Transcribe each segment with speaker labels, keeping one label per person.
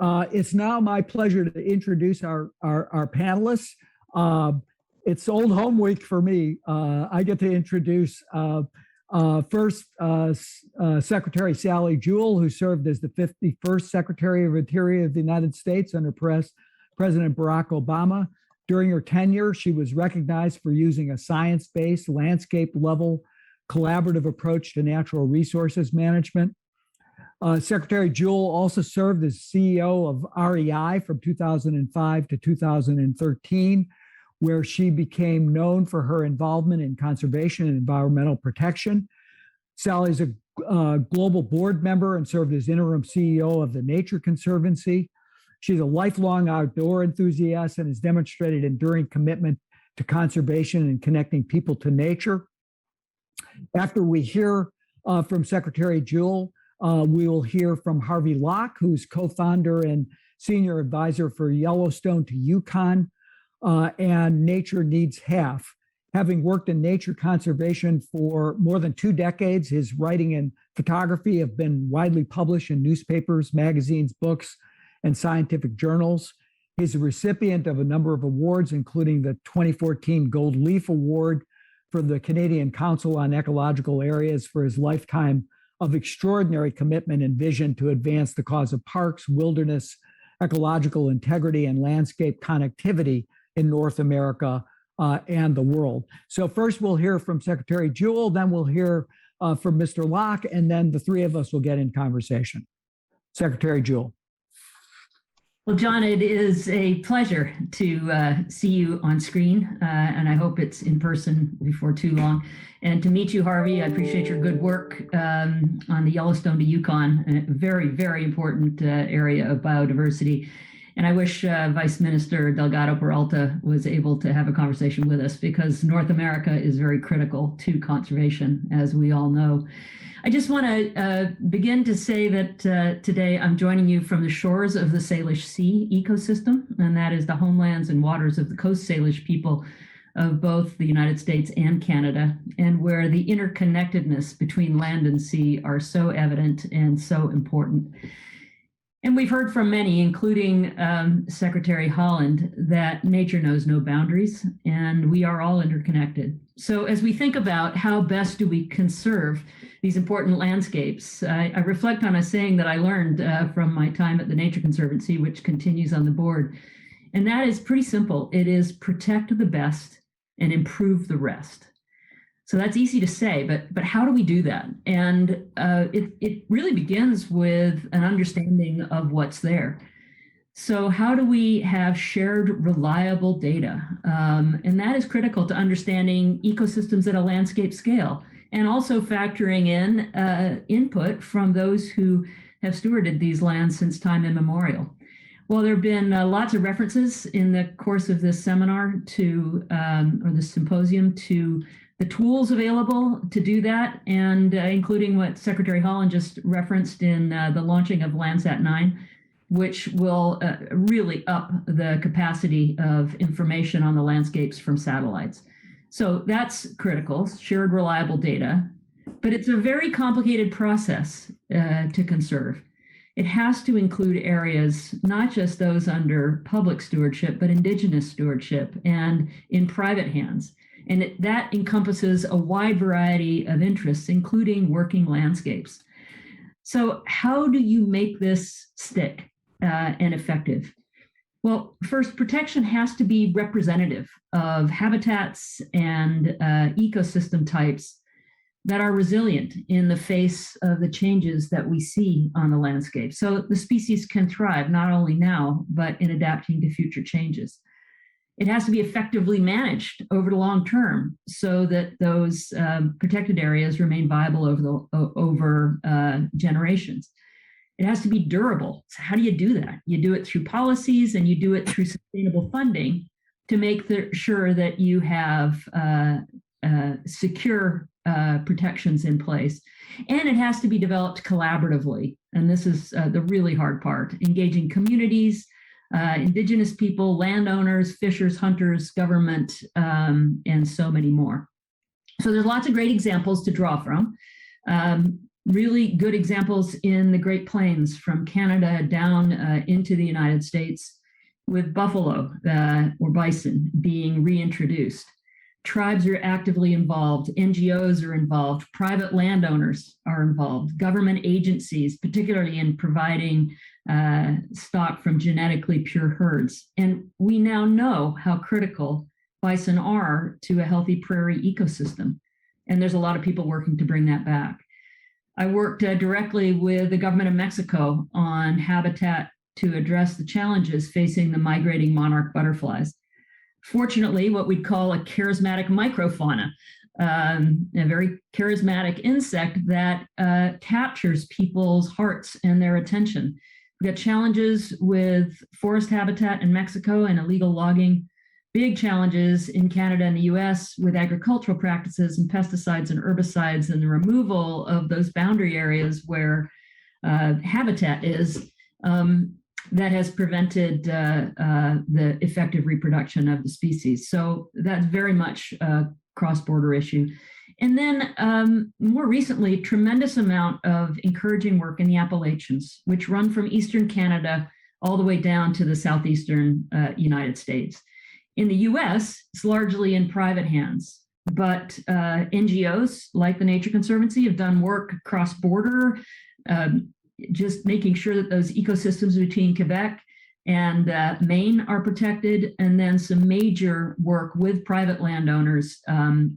Speaker 1: It's now my pleasure to introduce our panelists. It's old home week for me. I get to introduce first Secretary Sally Jewell, who served as the 51st Secretary of Interior of the United States under President Barack Obama. During her tenure, she was recognized for using a science-based, landscape-level, collaborative approach to natural resources management. Secretary Jewell also served as CEO of REI from 2005 to 2013, where she became known for her involvement in conservation and environmental protection. Sally's a global board member and served as interim CEO of the Nature Conservancy. She's a lifelong outdoor enthusiast and has demonstrated enduring commitment to conservation and connecting people to nature. After we hear from Secretary Jewell, we will hear from Harvey Locke, who's co-founder and senior advisor for Yellowstone to Yukon and Nature Needs Half. Having worked in nature conservation for more than 2 decades, his writing and photography have been widely published in newspapers, magazines, books, and scientific journals. He's a recipient of a number of awards, including the 2014 Gold Leaf Award for the Canadian Council on Ecological Areas for his lifetime of extraordinary commitment and vision to advance the cause of parks, wilderness, ecological integrity, and landscape connectivity in North America and the world. So first we'll hear from Secretary Jewell, then we'll hear from Mr. Locke, and then the three of us will get in conversation. Secretary Jewell.
Speaker 2: Well, John, it is a pleasure to see you on screen, and I hope it's in person before too long. And to meet you, Harvey, I appreciate your good work on the Yellowstone to Yukon, a very, very important area of biodiversity. And I wish Vice Minister Delgado Peralta was able to have a conversation with us, because North America is very critical to conservation, as we all know. I just want to begin to say that today I'm joining you from the shores of the Salish Sea ecosystem, and that is the homelands and waters of the Coast Salish people of both the United States and Canada, and where the interconnectedness between land and sea are so evident and so important. And we've heard from many, including Secretary Holland, that nature knows no boundaries, and we are all interconnected. So as we think about how best do we conserve these important landscapes, I reflect on a saying that I learned from my time at the Nature Conservancy, which continues on the board. And that is pretty simple. It is protect the best and improve the rest. So that's easy to say, but how do we do that? And it really begins with an understanding of what's there. So how do we have shared, reliable data? And that is critical to understanding ecosystems at a landscape scale, and also factoring in input from those who have stewarded these lands since time immemorial. Well, there have been lots of references in the course of this seminar to, or this symposium, to the tools available to do that, and including what Secretary Holland just referenced in the launching of Landsat 9, which will really up the capacity of information on the landscapes from satellites. So that's critical, shared reliable data, but it's a very complicated process to conserve. It has to include areas, not just those under public stewardship, but indigenous stewardship and in private hands. And that encompasses a wide variety of interests, including working landscapes. So how do you make this stick and effective? Well, first, protection has to be representative of habitats and ecosystem types that are resilient in the face of the changes that we see on the landscape. So the species can thrive not only now, but in adapting to future changes. It has to be effectively managed over the long term so that those protected areas remain viable over generations. It has to be durable. So how do you do that? You do it through policies, and you do it through sustainable funding to make sure that you have secure protections in place. And it has to be developed collaboratively. And this is the really hard part, engaging communities, indigenous people, landowners, fishers, hunters, government, and so many more. So there's lots of great examples to draw from. really good examples in the Great Plains from Canada down into the United States, with buffalo or bison being reintroduced. Tribes are actively involved, NGOs are involved, private landowners are involved, government agencies, particularly in providing stock from genetically pure herds. And we now know how critical bison are to a healthy prairie ecosystem. And there's a lot of people working to bring that back. I worked directly with the government of Mexico on habitat to address the challenges facing the migrating monarch butterflies. Fortunately, what we'd call a charismatic microfauna, a very charismatic insect that captures people's hearts and their attention. We've got challenges with forest habitat in Mexico and illegal logging, big challenges in Canada and the US with agricultural practices and pesticides and herbicides and the removal of those boundary areas where habitat is. That has prevented the effective reproduction of the species. So that's very much a cross-border issue. And then more recently, tremendous amount of encouraging work in the Appalachians, which run from Eastern Canada all the way down to the Southeastern United States. In the US, it's largely in private hands, but NGOs like the Nature Conservancy have done work cross-border, just making sure that those ecosystems between Quebec and Maine are protected, and then some major work with private landowners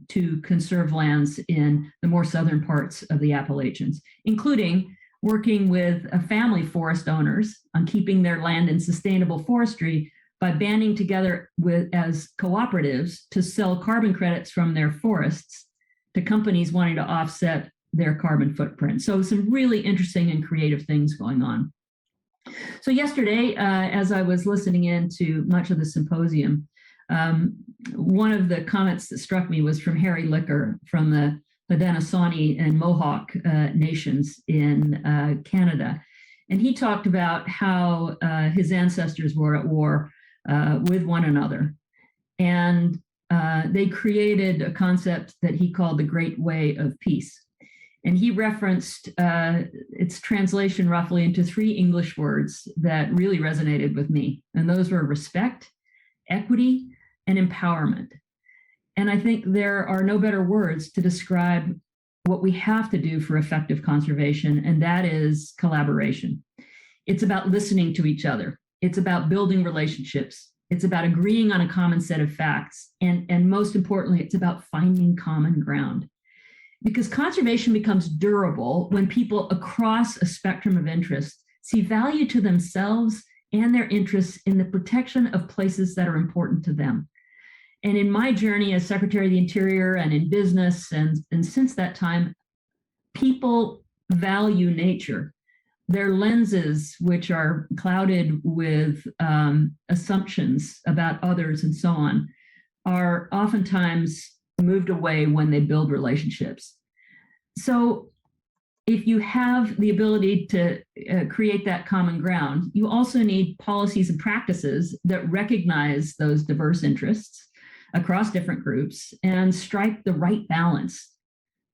Speaker 2: to conserve lands in the more southern parts of the Appalachians, including working with family forest owners on keeping their land in sustainable forestry by banding together as cooperatives to sell carbon credits from their forests to companies wanting to offset their carbon footprint. So some really interesting and creative things going on. So yesterday, as I was listening in to much of the symposium, one of the comments that struck me was from Harry Licker from the Haudenosaunee and Mohawk nations in Canada. And he talked about how his ancestors were at war with one another. And they created a concept that he called the Great Way of Peace. And he referenced its translation roughly into 3 English words that really resonated with me. And those were respect, equity, and empowerment. And I think there are no better words to describe what we have to do for effective conservation, and that is collaboration. It's about listening to each other. It's about building relationships. It's about agreeing on a common set of facts. And most importantly, it's about finding common ground. Because conservation becomes durable when people across a spectrum of interests see value to themselves and their interests in the protection of places that are important to them. And in my journey as Secretary of the Interior and in business, and since that time, people value nature. Their lenses, which are clouded with assumptions about others and so on, are oftentimes moved away when they build relationships. So if you have the ability to create that common ground, you also need policies and practices that recognize those diverse interests across different groups and strike the right balance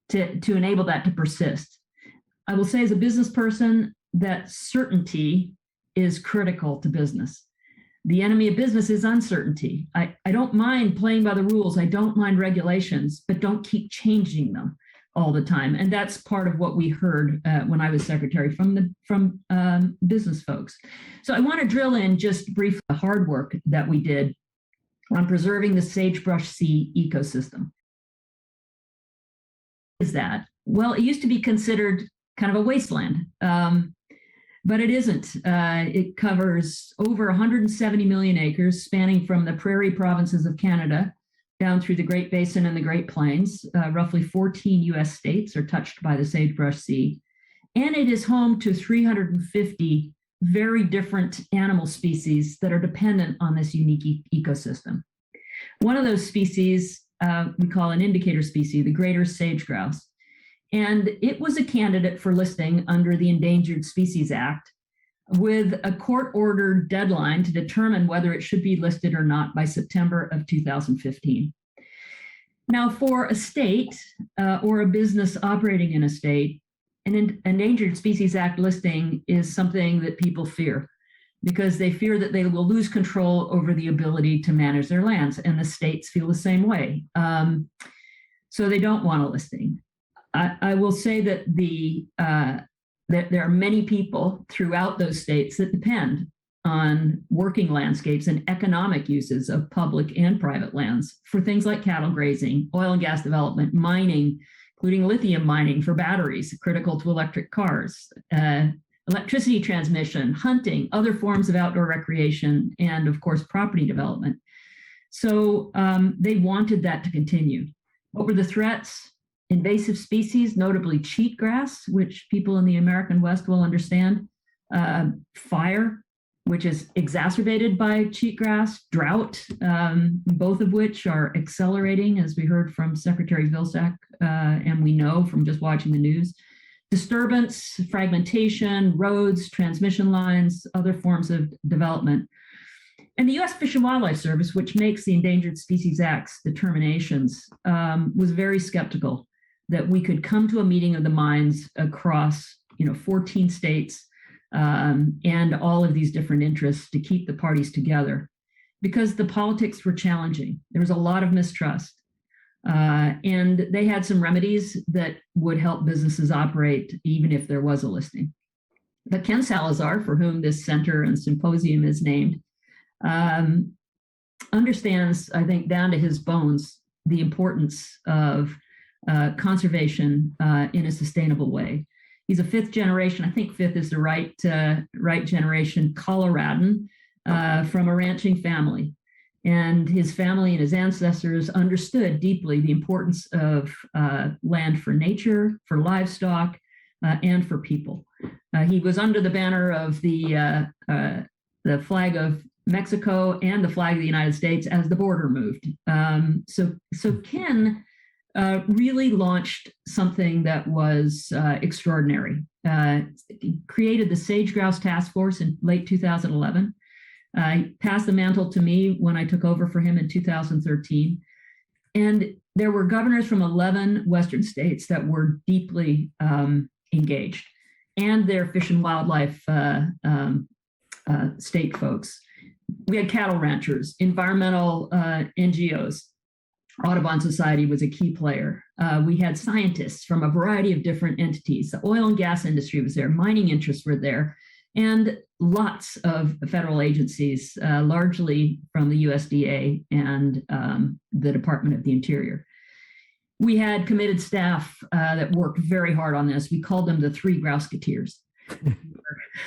Speaker 2: to enable that to persist. I will say as a business person that certainty is critical to business. The enemy of business is uncertainty. I don't mind playing by the rules. I don't mind regulations, but don't keep changing them all the time. And that's part of what we heard when I was secretary from business folks. So I want to drill in just briefly the hard work that we did on preserving the sagebrush sea ecosystem. Is that? Well, it used to be considered kind of a wasteland. But it isn't. It covers over 170 million acres, spanning from the prairie provinces of Canada down through the Great Basin and the Great Plains. Roughly 14 US states are touched by the sagebrush sea. And it is home to 350 very different animal species that are dependent on this unique ecosystem. One of those species we call an indicator species, the greater sage grouse. And it was a candidate for listing under the Endangered Species Act with a court-ordered deadline to determine whether it should be listed or not by September of 2015. Now, for a state or a business operating in a state, an Endangered Species Act listing is something that people fear because they fear that they will lose control over the ability to manage their lands, and the states feel the same way. So they don't want a listing. I will say that that there are many people throughout those states that depend on working landscapes and economic uses of public and private lands for things like cattle grazing, oil and gas development, mining, including lithium mining for batteries critical to electric cars, electricity transmission, hunting, other forms of outdoor recreation, and of course, property development. So they wanted that to continue. What were the threats? Invasive species, notably cheatgrass, which people in the American West will understand, fire, which is exacerbated by cheatgrass, drought, both of which are accelerating, as we heard from Secretary Vilsack, and we know from just watching the news. Disturbance, fragmentation, roads, transmission lines, other forms of development. And the U.S. Fish and Wildlife Service, which makes the Endangered Species Act's determinations, was very skeptical that we could come to a meeting of the minds across 14 states and all of these different interests to keep the parties together, because the politics were challenging. There was a lot of mistrust. And they had some remedies that would help businesses operate even if there was a listing. But Ken Salazar, for whom this center and symposium is named, understands, I think, down to his bones, the importance of conservation in a sustainable way. He's a fifth generation, I think fifth is the right generation, Coloradan from a ranching family. And his family and his ancestors understood deeply the importance of land for nature, for livestock, and for people. He was under the banner of the flag of Mexico and the flag of the United States as the border moved. So Ken really launched something that was extraordinary. He created the Sage Grouse Task Force in late 2011. He passed the mantle to me when I took over for him in 2013. And there were governors from 11 Western states that were deeply engaged, and their fish and wildlife state folks. We had cattle ranchers, environmental NGOs. Audubon Society was a key player. We had scientists from a variety of different entities. The oil and gas industry was there, mining interests were there, and lots of federal agencies, largely from the USDA and the Department of the Interior. We had committed staff that worked very hard on this. We called them the three Grouseketeers.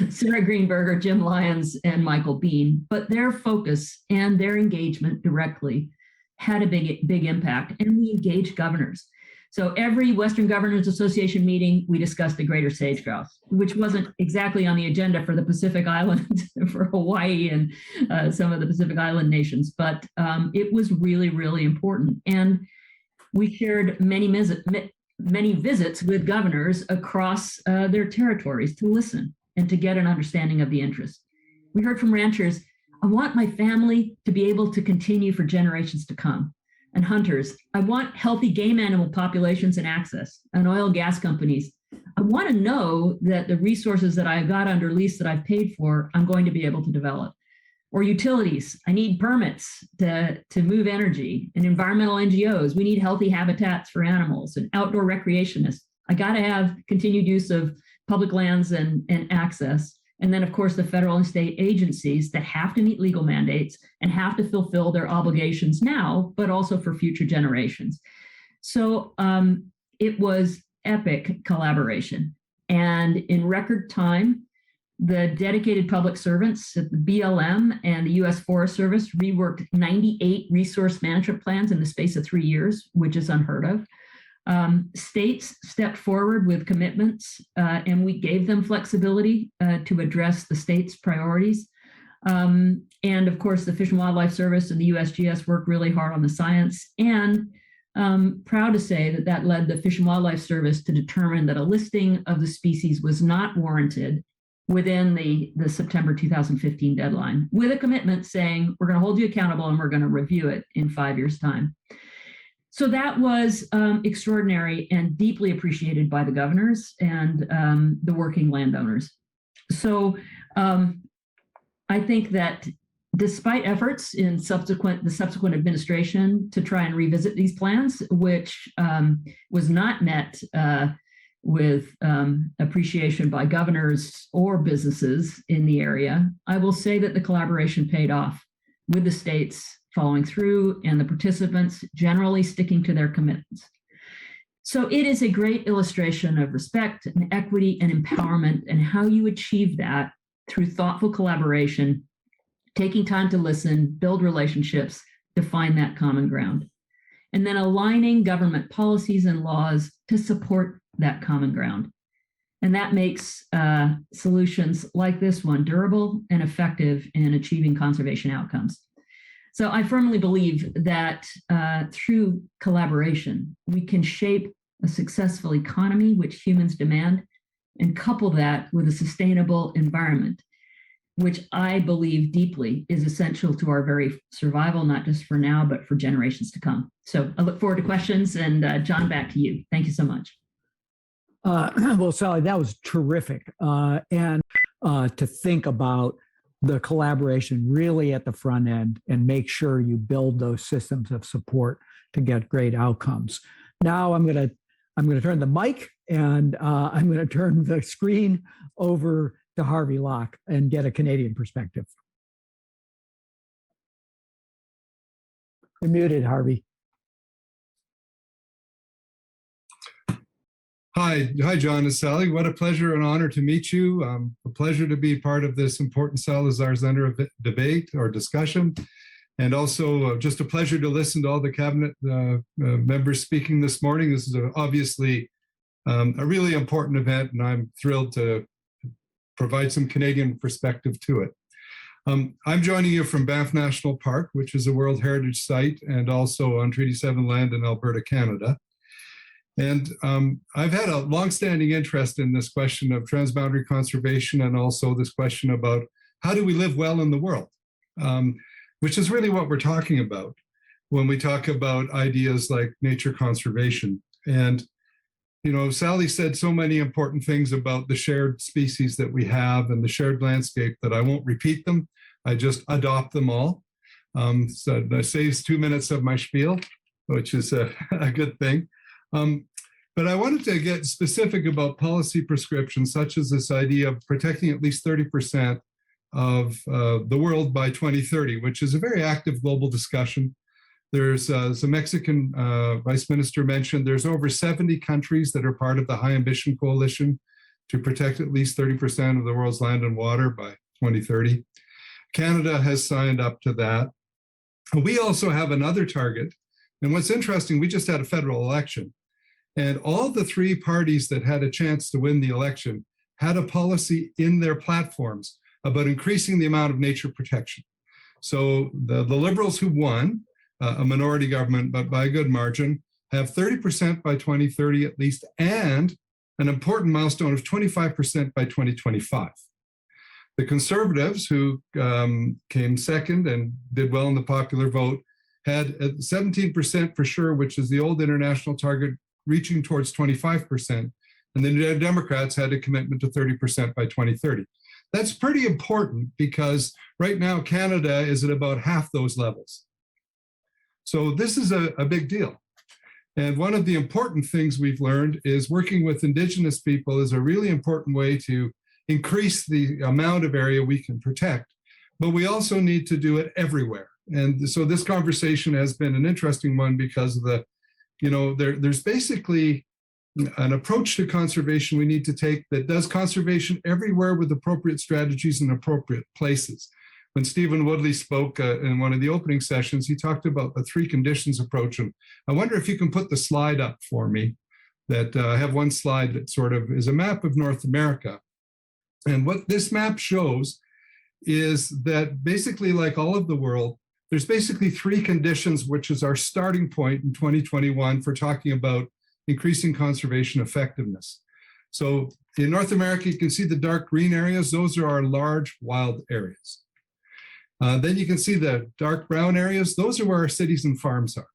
Speaker 2: Sarah Greenberger, Jim Lyons, and Michael Bean. But their focus and their engagement directly had a big impact, and we engaged governors. So every Western Governors Association meeting, we discussed the greater sage grouse, which wasn't exactly on the agenda for the Pacific Islands, for Hawaii and some of the Pacific Island nations, but it was really, really important. And we shared many visits with governors across their territories to listen and to get an understanding of the interest. We heard from ranchers, I want my family to be able to continue for generations to come. And hunters, I want healthy game animal populations and access. And oil and gas companies, I want to know that the resources that I got under lease that I've paid for, I'm going to be able to develop. Or utilities, I need permits to move energy. And environmental NGOs, we need healthy habitats for animals. And outdoor recreationists, I got to have continued use of public lands and access. And then, of course, the federal and state agencies that have to meet legal mandates and have to fulfill their obligations now, but also for future generations. So it was epic collaboration. And in record time, the dedicated public servants at the BLM and the U.S. Forest Service reworked 98 resource management plans in the space of 3 years, which is unheard of. States stepped forward with commitments, and we gave them flexibility to address the state's priorities. And of course, the Fish and Wildlife Service and the USGS worked really hard on the science. And proud to say that led the Fish and Wildlife Service to determine that a listing of the species was not warranted within the September 2015 deadline, with a commitment saying, we're going to hold you accountable and we're going to review it in 5 years' time. So that was extraordinary and deeply appreciated by the governors and the working landowners. So I think that despite efforts in the subsequent administration to try and revisit these plans, which was not met with appreciation by governors or businesses in the area, I will say that the collaboration paid off, with the states following through and the participants generally sticking to their commitments. So it is a great illustration of respect and equity and empowerment, and how you achieve that through thoughtful collaboration, taking time to listen, build relationships, to find that common ground, and then aligning government policies and laws to support that common ground. And that makes solutions like this one durable and effective in achieving conservation outcomes. So I firmly believe that through collaboration, we can shape a successful economy which humans demand, and couple that with a sustainable environment, which I believe deeply is essential to our very survival, not just for now, but for generations to come. So I look forward to questions, and John, back to you. Thank you so much.
Speaker 1: Well, Sally, that was terrific. And to think about the collaboration really at the front end and make sure you build those systems of support to get great outcomes. Now I'm going to turn the mic and I'm going to turn the screen over to Harvey Locke and get a Canadian perspective. You're muted, Harvey.
Speaker 3: Hi, John and Sally. What a pleasure and honor to meet you. A pleasure to be part of this important Salazar's under debate or discussion. And also just a pleasure to listen to all the cabinet members speaking this morning. This is obviously a really important event, and I'm thrilled to provide some Canadian perspective to it. I'm joining you from Banff National Park, which is a World Heritage Site and also on Treaty 7 land in Alberta, Canada. And I've had a longstanding interest in this question of transboundary conservation, and also this question about how do we live well in the world, which is really what we're talking about when we talk about ideas like nature conservation. And, you know, Sally said so many important things about the shared species that we have and the shared landscape that I won't repeat them. I just adopt them all. So that saves 2 minutes of my spiel, which is a good thing. But I wanted to get specific about policy prescriptions, such as this idea of protecting at least 30% of the world by 2030, which is a very active global discussion. There's, as the Mexican Vice Minister mentioned, there's over 70 countries that are part of the High Ambition Coalition to protect at least 30% of the world's land and water by 2030. Canada has signed up to that. We also have another target. And what's interesting, we just had a federal election. And all the three parties that had a chance to win the election had a policy in their platforms about increasing the amount of nature protection. So the Liberals, who won, a minority government, but by a good margin, have 30% by 2030 at least, and an important milestone of 25% by 2025. The Conservatives, who came second and did well in the popular vote, had 17% for sure, which is the old international target, reaching towards 25%. And then the Democrats had a commitment to 30% by 2030. That's pretty important because right now Canada is at about half those levels. So this is a big deal. And one of the important things we've learned is working with Indigenous people is a really important way to increase the amount of area we can protect. But we also need to do it everywhere. And so this conversation has been an interesting one because of the, you know, there's basically an approach to conservation we need to take that does conservation everywhere with appropriate strategies in appropriate places. When Stephen Woodley spoke in one of the opening sessions, he talked about the three conditions approach. And I wonder if you can put the slide up for me, that I have one slide that sort of is a map of North America. And what this map shows is that basically, like all of the world, there's basically three conditions, which is our starting point in 2021 for talking about increasing conservation effectiveness. So in North America, you can see the dark green areas. Those are our large wild areas. Then you can see the dark brown areas. Those are where our cities and farms are.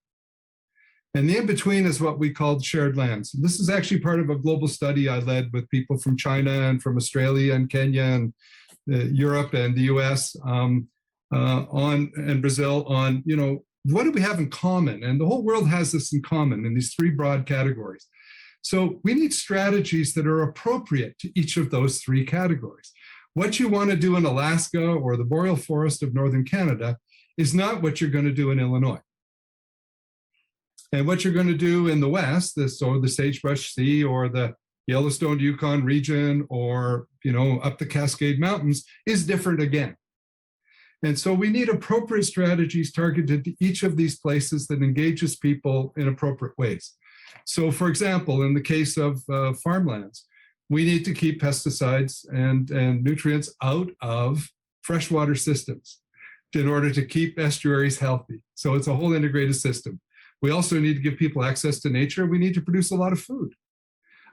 Speaker 3: And the in-between is what we called shared lands. This is actually part of a global study I led with people from China and from Australia and Kenya and Europe and the US and Brazil on, what do we have in common? And the whole world has this in common in these three broad categories. So we need strategies that are appropriate to each of those three categories. What you want to do in Alaska or the boreal forest of northern Canada is not what you're going to do in Illinois. And what you're going to do in the West, the Sagebrush Sea or the Yellowstone Yukon region or, up the Cascade Mountains is different again. And so we need appropriate strategies targeted to each of these places that engages people in appropriate ways. So for example, in the case of farmlands, we need to keep pesticides and nutrients out of freshwater systems in order to keep estuaries healthy. So it's a whole integrated system. We also need to give people access to nature. We need to produce a lot of food.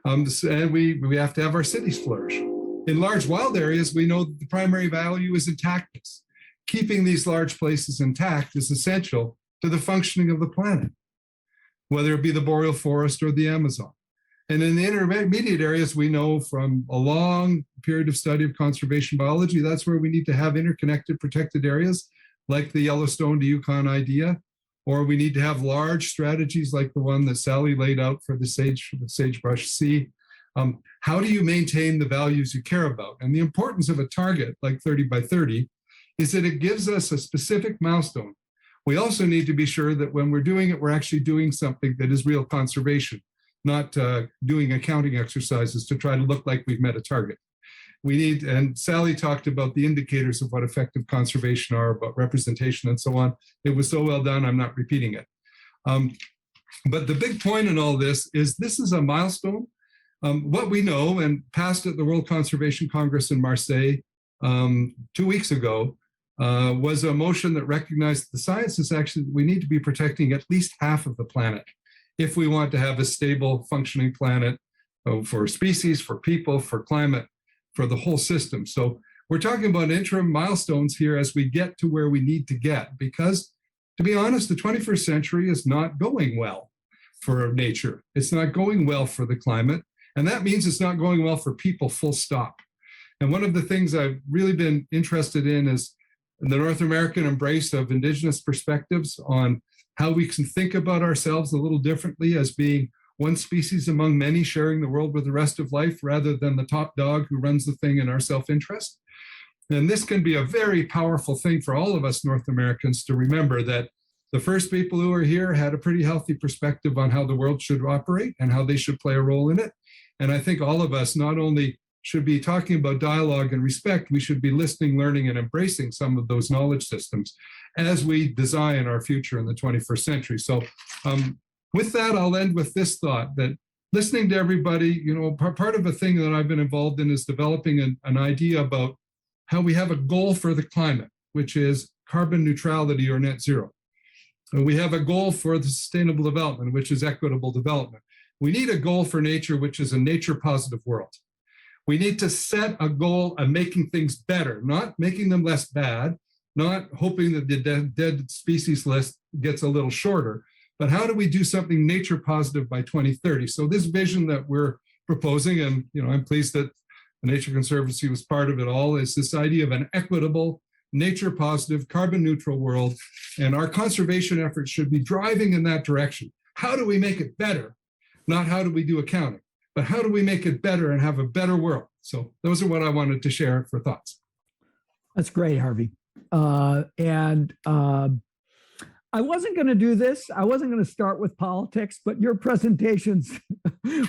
Speaker 3: And we have to have our cities flourish. In large wild areas, we know that the primary value is intactness. Keeping these large places intact is essential to the functioning of the planet, whether it be the boreal forest or the Amazon. And in the intermediate areas, we know from a long period of study of conservation biology, that's where we need to have interconnected protected areas like the Yellowstone to Yukon idea, or we need to have large strategies like the one that Sally laid out for the Sagebrush Sea. How do you maintain the values you care about? And the importance of a target like 30 by 30 is that it gives us a specific milestone. We also need to be sure that when we're doing it, we're actually doing something that is real conservation, not doing accounting exercises to try to look like we've met a target. We need, and Sally talked about the indicators of what effective conservation are, about representation and so on. It was so well done, I'm not repeating it. But the big point in all this is a milestone. What we know, and passed at the World Conservation Congress in Marseille 2 weeks ago, was a motion that recognized the science is actually, we need to be protecting at least half of the planet if we want to have a stable, functioning planet for species, for people, for climate, for the whole system. So we're talking about interim milestones here as we get to where we need to get, because to be honest, the 21st century is not going well for nature. It's not going well for the climate. And that means it's not going well for people, full stop. And one of the things I've really been interested in is the North American embrace of indigenous perspectives on how we can think about ourselves a little differently as being one species among many sharing the world with the rest of life rather than the top dog who runs the thing in our self-interest. And this can be a very powerful thing for all of us North Americans to remember that the first people who were here had a pretty healthy perspective on how the world should operate and how they should play a role in it. And I think all of us not only should be talking about dialogue and respect, we should be listening, learning, and embracing some of those knowledge systems as we design our future in the 21st century. So with that, I'll end with this thought that listening to everybody, part of a thing that I've been involved in is developing an idea about how we have a goal for the climate, which is carbon neutrality or net zero. We have a goal for the sustainable development, which is equitable development. We need a goal for nature, which is a nature positive world. We need to set a goal of making things better, not making them less bad, not hoping that the dead species list gets a little shorter, but how do we do something nature positive by 2030? So this vision that we're proposing, and I'm pleased that the Nature Conservancy was part of it all, is this idea of an equitable, nature positive, carbon neutral world. And our conservation efforts should be driving in that direction. How do we make it better? Not how do we do accounting, but how do we make it better and have a better world? So those are what I wanted to share for thoughts.
Speaker 1: That's great, Harvey. I wasn't going to do this. I wasn't going to start with politics, but your presentations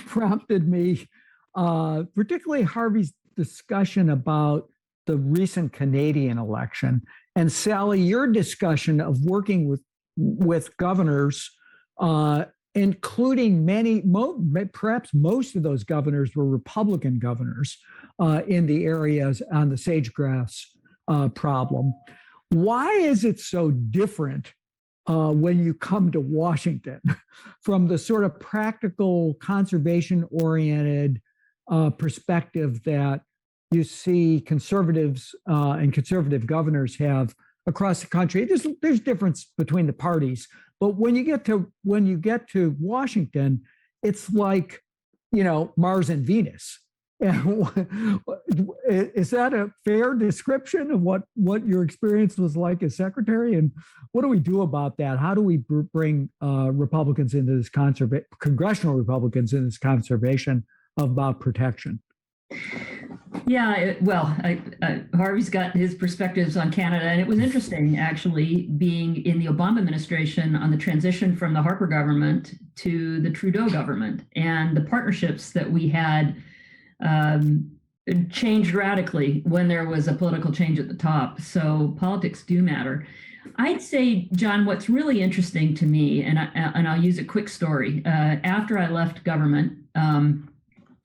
Speaker 1: prompted me, particularly Harvey's discussion about the recent Canadian election. And Sally, your discussion of working with governors, including perhaps most of those governors were Republican governors in the areas on the sagegrass problem. Why is it so different when you come to Washington from the sort of practical conservation-oriented perspective that you see conservatives and conservative governors have across the country? There's difference between the parties, But when you get to Washington, it's like, Mars and Venus. Is that a fair description of what your experience was like as secretary? And what do we do about that? How do we bring Republicans into this congressional Republicans in this conservation about protection?
Speaker 2: Yeah, Harvey's got his perspectives on Canada, and it was interesting actually being in the Obama administration on the transition from the Harper government to the Trudeau government, and the partnerships that we had changed radically when there was a political change at the top. So politics do matter. I'd say, John, what's really interesting to me, and I'll use a quick story. After I left government,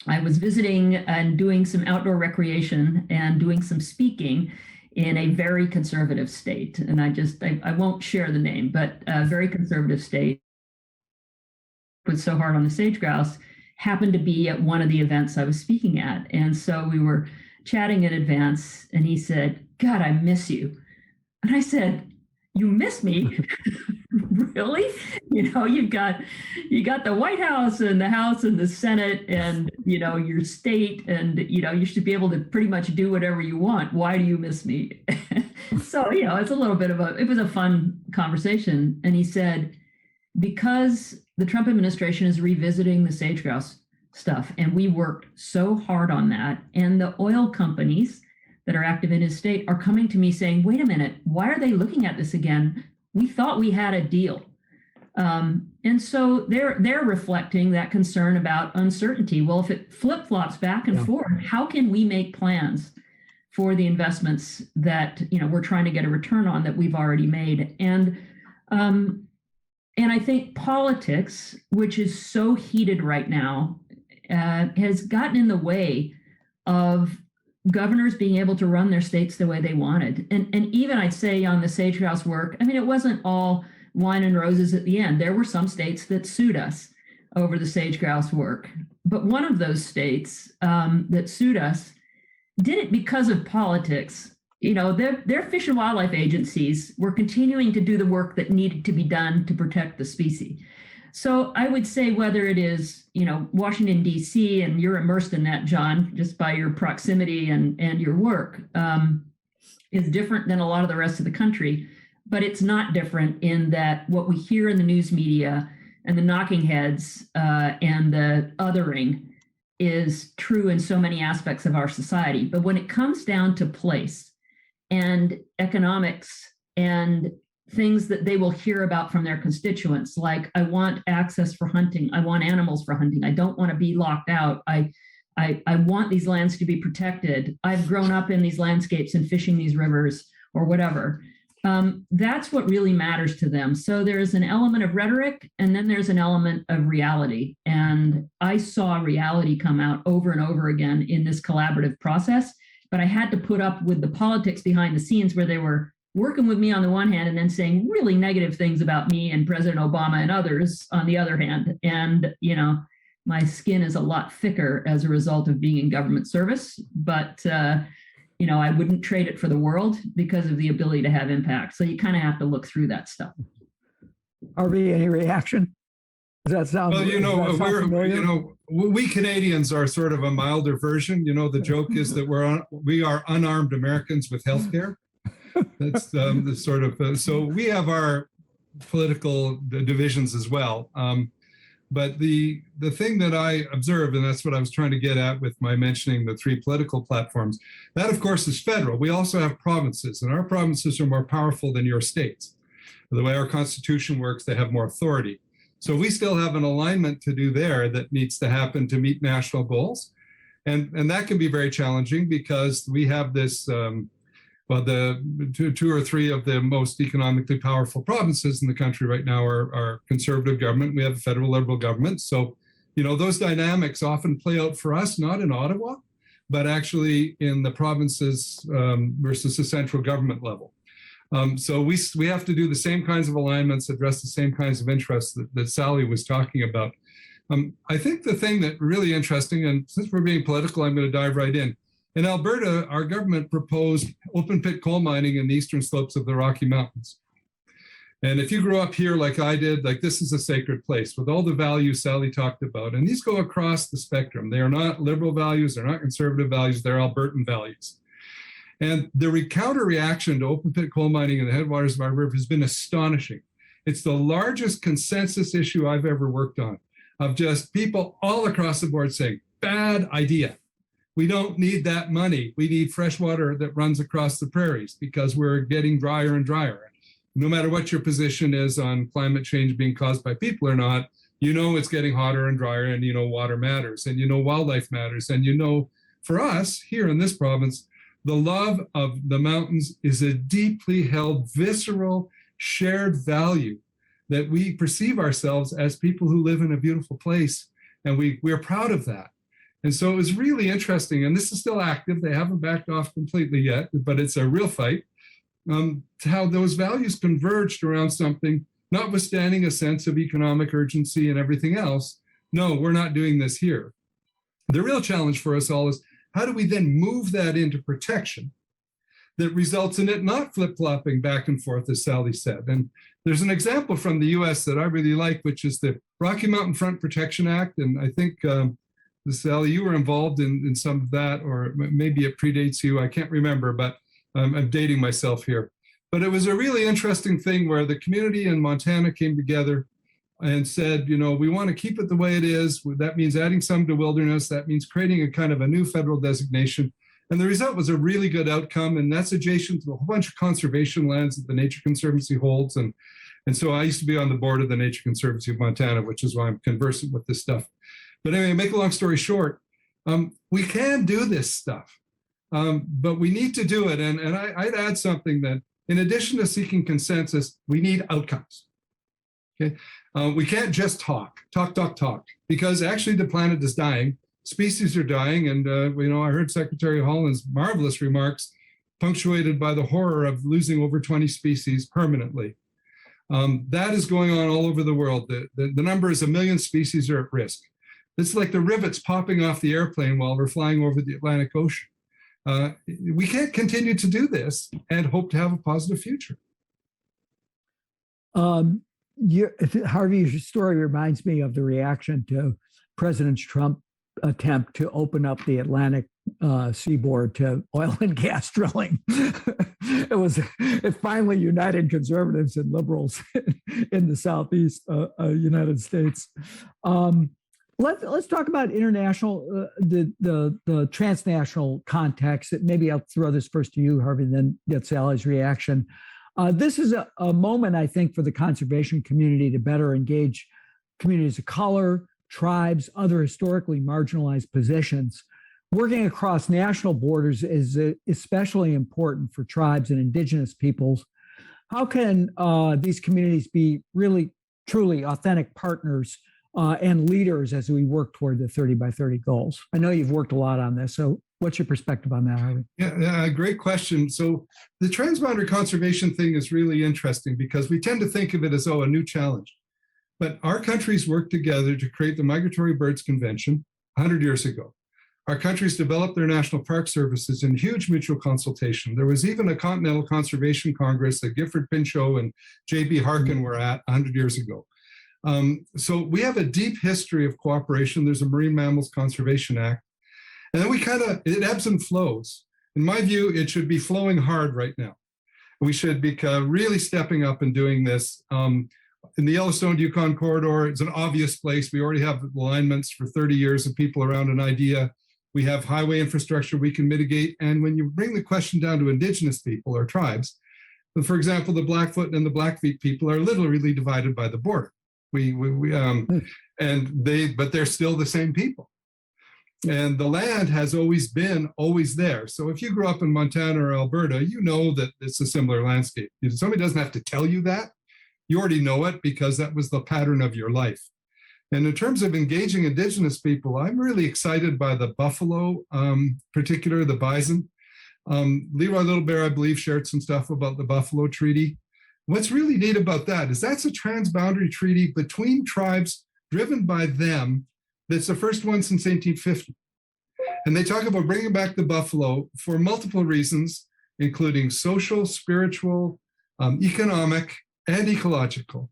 Speaker 2: I was visiting and doing some outdoor recreation and doing some speaking in a very conservative state. And I won't share the name, but a very conservative state. Put so hard on the sage grouse, happened to be at one of the events I was speaking at. And so we were chatting in advance, and he said, "God, I miss you." And I said, "You miss me?" Really? You got the White House and the House and the Senate and, your state, and, you should be able to pretty much do whatever you want. Why do you miss me? So, it's a little bit it was a fun conversation. And he said, because the Trump administration is revisiting the sage grouse stuff, and we worked so hard on that, and the oil companies that are active in his state are coming to me saying, wait a minute, why are they looking at this again? We thought we had a deal. And so they're reflecting that concern about uncertainty. Well, if it flip-flops back and forth, how can we make plans for the investments that we're trying to get a return on that we've already made? And I think politics, which is so heated right now, has gotten in the way of governors being able to run their states the way they wanted. And even I'd say on the sage grouse work, it wasn't all wine and roses at the end. There were some states that sued us over the sage grouse work. But one of those states that sued us did it because of politics. Their fish and wildlife agencies were continuing to do the work that needed to be done to protect the species. So I would say whether it is, Washington, D.C., and you're immersed in that, John, just by your proximity and your work, is different than a lot of the rest of the country. But it's not different in that what we hear in the news media and the knocking heads and the othering is true in so many aspects of our society. But when it comes down to place and economics and things that they will hear about from their constituents, like I want access for hunting, I want animals for hunting, I don't want to be locked out, I want these lands to be protected, I've grown up in these landscapes and fishing these rivers or whatever. That's what really matters to them. So there's an element of rhetoric, and then there's an element of reality. And I saw reality come out over and over again in this collaborative process, but I had to put up with the politics behind the scenes where they were working with me on the one hand and then saying really negative things about me and President Obama and others on the other hand. And, my skin is a lot thicker as a result of being in government service, but, I wouldn't trade it for the world because of the ability to have impact. So you kind of have to look through that stuff.
Speaker 1: Harvey, any reaction? Does that sound?
Speaker 3: Well, we Canadians are sort of a milder version. The joke is that we are unarmed Americans with healthcare. That's the sort of so we have our political divisions as well. But the thing that I observed, and that's what I was trying to get at with my mentioning the three political platforms, that of course is federal. We also have provinces, and our provinces are more powerful than your states. The way our Constitution works, they have more authority. So we still have an alignment to do there that needs to happen to meet national goals. And that can be very challenging because we have this, the two or three of the most economically powerful provinces in the country right now are conservative government. We have a federal liberal government. So, those dynamics often play out for us, not in Ottawa, but actually in the provinces versus the central government level. So we have to do the same kinds of alignments, address the same kinds of interests that Sally was talking about. I think the thing that really interesting, and since we're being political, I'm going to dive right in. In Alberta, our government proposed open pit coal mining in the eastern slopes of the Rocky Mountains. And if you grew up here like I did, like this is a sacred place with all the values Sally talked about. And these go across the spectrum. They are not liberal values. They're not conservative values. They're Albertan values. And the counter reaction to open pit coal mining in the headwaters of our river has been astonishing. It's the largest consensus issue I've ever worked on, of just people all across the board saying, bad idea. We don't need that money. We need fresh water that runs across the prairies because we're getting drier and drier. No matter what your position is on climate change being caused by people or not, you know it's getting hotter and drier, and you know water matters, and you know wildlife matters, and you know for us here in this province, the love of the mountains is a deeply held, visceral, shared value that we perceive ourselves as people who live in a beautiful place, and we're proud of that. And so it was really interesting, and this is still active. They haven't backed off completely yet, but it's a real fight, how those values converged around something, notwithstanding a sense of economic urgency and everything else. No, we're not doing this here. The real challenge for us all is how do we then move that into protection that results in it not flip-flopping back and forth, as Sally said. And there's an example from the US that I really like, which is the Rocky Mountain Front Protection Act. And I think, Sally, you were involved in some of that, or maybe it predates you. I can't remember, but I'm dating myself here. But it was a really interesting thing where the community in Montana came together and said, you know, we want to keep it the way it is. That means adding some to wilderness. That means creating a kind of a new federal designation. And the result was a really good outcome. And that's adjacent to a whole bunch of conservation lands that the Nature Conservancy holds. And so I used to be on the board of the Nature Conservancy of Montana, which is why I'm conversant with this stuff. But anyway, make a long story short, we can do this stuff, but we need to do it. And I'd add something that in addition to seeking consensus, we need outcomes. Okay, we can't just talk, because actually the planet is dying, species are dying, and I heard Secretary Holland's marvelous remarks, punctuated by the horror of losing over 20 species permanently. That is going on all over the world. The number is 1 million species are at risk. It's like the rivets popping off the airplane while we're flying over the Atlantic Ocean. We can't continue to do this and hope to have a positive future.
Speaker 1: Harvey, your story reminds me of the reaction to President Trump's attempt to open up the Atlantic seaboard to oil and gas drilling. It finally united conservatives and liberals in the Southeast United States. Let's talk about international, the transnational context. Maybe I'll throw this first to you, Harvey, and then get Sally's reaction. This is a moment, I think, for the conservation community to better engage communities of color, tribes, other historically marginalized positions. Working across national borders is especially important for tribes and indigenous peoples. How can these communities be really, truly authentic partners and leaders as we work toward the 30 by 30 goals? I know you've worked a lot on this, so what's your perspective on that, Harvey?
Speaker 3: Yeah, great question. So the transboundary conservation thing is really interesting because we tend to think of it as, a new challenge. But our countries worked together to create the Migratory Birds Convention 100 years ago. Our countries developed their national park services in huge mutual consultation. There was even a Continental Conservation Congress that Gifford Pinchot and J.B. Harkin were at 100 years ago. So we have a deep history of cooperation. There's a Marine Mammals Conservation Act. And then it ebbs and flows. In my view, it should be flowing hard right now. We should be really stepping up and doing this. In the Yellowstone Yukon corridor, it's an obvious place. We already have alignments for 30 years of people around an idea. We have highway infrastructure we can mitigate. And when you bring the question down to indigenous people or tribes, for example, the Blackfoot and the Blackfeet people are literally divided by the border. But they're still the same people. And the land has always been there. So if you grew up in Montana or Alberta, you know that it's a similar landscape. Somebody doesn't have to tell you that. You already know it because that was the pattern of your life. And in terms of engaging indigenous people, I'm really excited by the buffalo, particularly the bison. Leroy Little Bear, I believe, shared some stuff about the Buffalo Treaty. What's really neat about that is that's a transboundary treaty between tribes driven by them. That's the first one since 1850. And they talk about bringing back the buffalo for multiple reasons, including social, spiritual, economic, and ecological.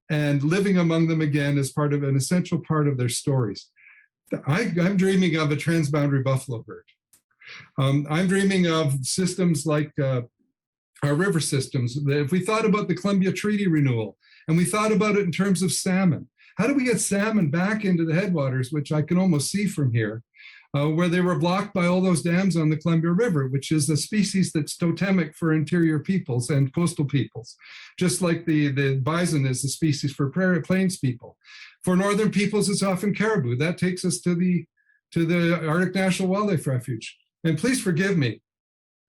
Speaker 3: And living among them again is part of an essential part of their stories. I'm dreaming of a transboundary buffalo herd. I'm dreaming of systems like our river systems. If we thought about the Columbia Treaty renewal, and we thought about it in terms of salmon, how do we get salmon back into the headwaters, which I can almost see from here, where they were blocked by all those dams on the Columbia River, which is a species that's totemic for interior peoples and coastal peoples, just like the bison is a species for prairie plains people. For northern peoples, it's often caribou. That takes us to the Arctic National Wildlife Refuge. And please forgive me.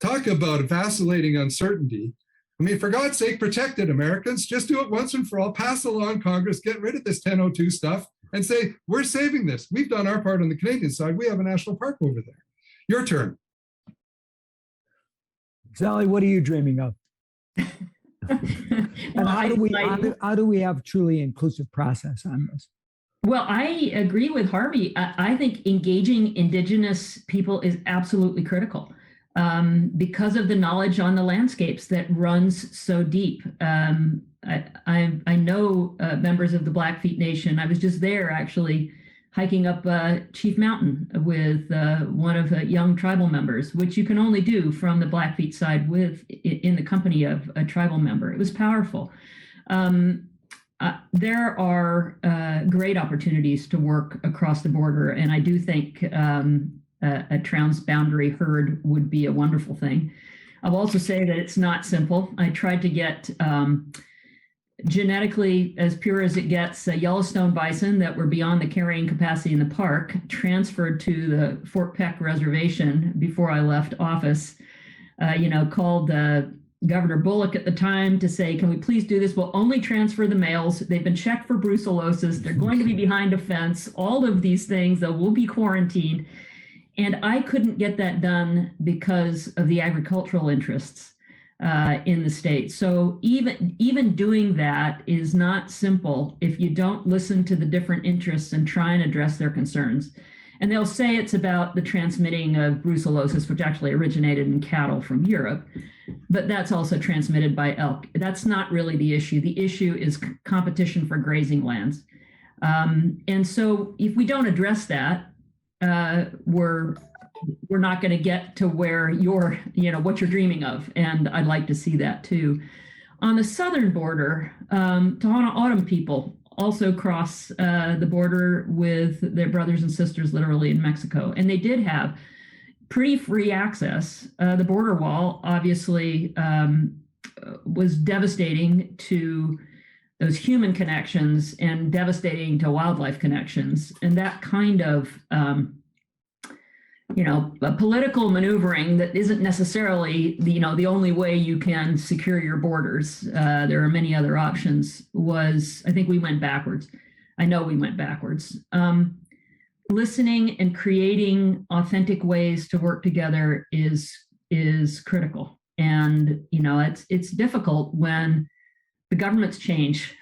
Speaker 3: Talk about vacillating uncertainty. I mean, for God's sake, protect it, Americans. Just do it once and for all. Pass the law in Congress. Get rid of this 1002 stuff and say, we're saving this. We've done our part on the Canadian side. We have a national park over there. Your turn.
Speaker 1: Sally, what are you dreaming of? And how do we have truly inclusive process on this?
Speaker 2: Well, I agree with Harvey. I think engaging Indigenous people is absolutely critical because of the knowledge on the landscapes that runs so deep. I know members of the Blackfeet Nation. I was just there actually hiking up Chief Mountain with one of the young tribal members, which you can only do from the Blackfeet side in the company of a tribal member. It was powerful. There are great opportunities to work across the border, and I do think a transboundary herd would be a wonderful thing. I'll also say that it's not simple. I tried to get genetically as pure as it gets Yellowstone bison that were beyond the carrying capacity in the park transferred to the Fort Peck Reservation before I left office. Called Governor Bullock at the time to say, can we please do this? We'll only transfer the males. They've been checked for brucellosis. They're going to be behind a fence. All of these things, they will be quarantined. And I couldn't get that done because of the agricultural interests in the state. So even doing that is not simple if you don't listen to the different interests and try and address their concerns. And they'll say it's about the transmitting of brucellosis, which actually originated in cattle from Europe, but that's also transmitted by elk. That's not really the issue. The issue is competition for grazing lands. And so if we don't address that, we're not going to get to where what you're dreaming of. And I'd like to see that too. On the southern border, Tohono O'odham people also cross the border with their brothers and sisters literally in Mexico. And they did have pretty free access. The border wall obviously was devastating to those human connections and devastating to wildlife connections. And that kind of a political maneuvering that isn't necessarily the only way you can secure your borders. There are many other options. I think we went backwards. I know we went backwards. Listening and creating authentic ways to work together is critical. And it's difficult when the governments change.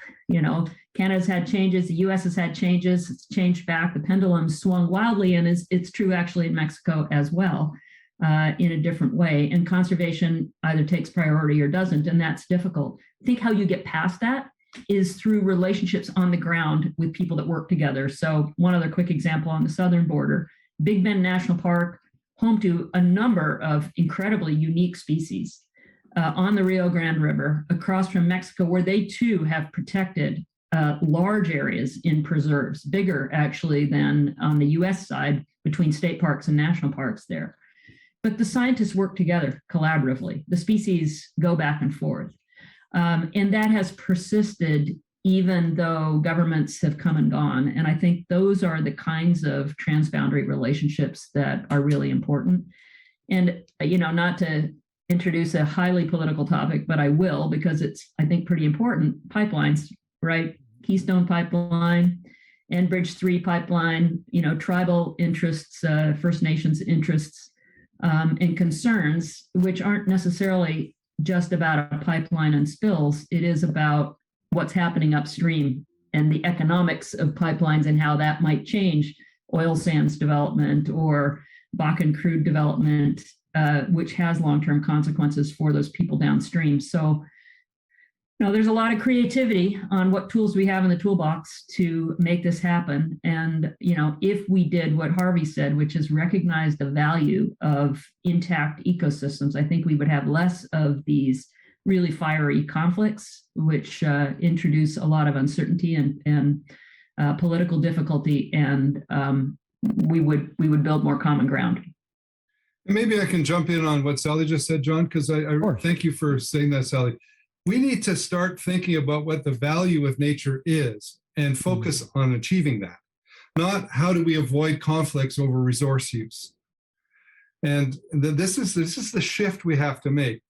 Speaker 2: Canada's had changes, the US has had changes, it's changed back, the pendulum swung wildly, and it's true actually in Mexico as well, in a different way. And conservation either takes priority or doesn't, and that's difficult. I think how you get past that is through relationships on the ground with people that work together. So one other quick example on the southern border, Big Bend National Park, home to a number of incredibly unique species on the Rio Grande River across from Mexico, where they too have protected large areas in preserves, bigger actually than on the US side between state parks and national parks there. But the scientists work together collaboratively. The species go back and forth. And that has persisted even though governments have come and gone. And I think those are the kinds of transboundary relationships that are really important. And, not to introduce a highly political topic, but I will, because it's, I think, pretty important. Pipelines, right? Keystone Pipeline, Enbridge 3 pipeline, tribal interests, First Nations interests, and concerns, which aren't necessarily just about a pipeline and spills. It is about what's happening upstream and the economics of pipelines and how that might change oil sands development or Bakken crude development, which has long-term consequences for those people downstream. So No, there's a lot of creativity on what tools we have in the toolbox to make this happen. And, if we did what Harvey said, which is recognize the value of intact ecosystems, I think we would have less of these really fiery conflicts, which introduce a lot of uncertainty and political difficulty, and we would build more common ground.
Speaker 3: And maybe I can jump in on what Sally just said, John, because I thank you for saying that, Sally. We need to start thinking about what the value of nature is and focus on achieving that, not how do we avoid conflicts over resource use. And this is the shift we have to make.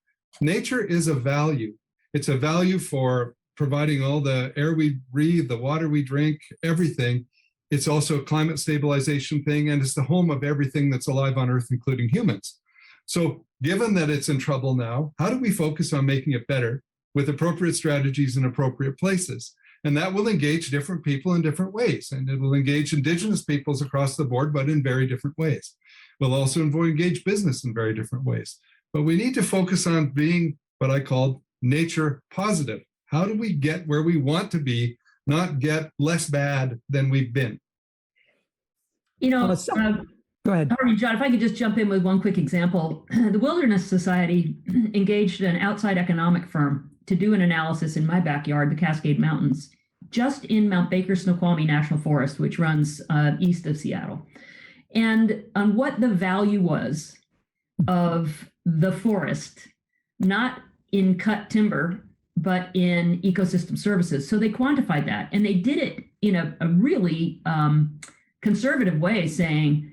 Speaker 3: Nature is a value. It's a value for providing all the air we breathe, the water we drink, everything. It's also a climate stabilization thing, and it's the home of everything that's alive on Earth, including humans. So given that it's in trouble now, how do we focus on making it better with appropriate strategies in appropriate places? And that will engage different people in different ways. And it will engage indigenous peoples across the board, but in very different ways. We'll also engage business in very different ways. But we need to focus on being what I call nature positive. How do we get where we want to be, not get less bad than we've been?
Speaker 2: Go
Speaker 1: ahead.
Speaker 2: Harvey, John, if I could just jump in with one quick example. The Wilderness Society engaged an outside economic firm to do an analysis in my backyard, the Cascade Mountains, just in Mount Baker Snoqualmie National Forest, which runs east of Seattle, and on what the value was of the forest, not in cut timber, but in ecosystem services. So they quantified that, and they did it in a really conservative way, saying,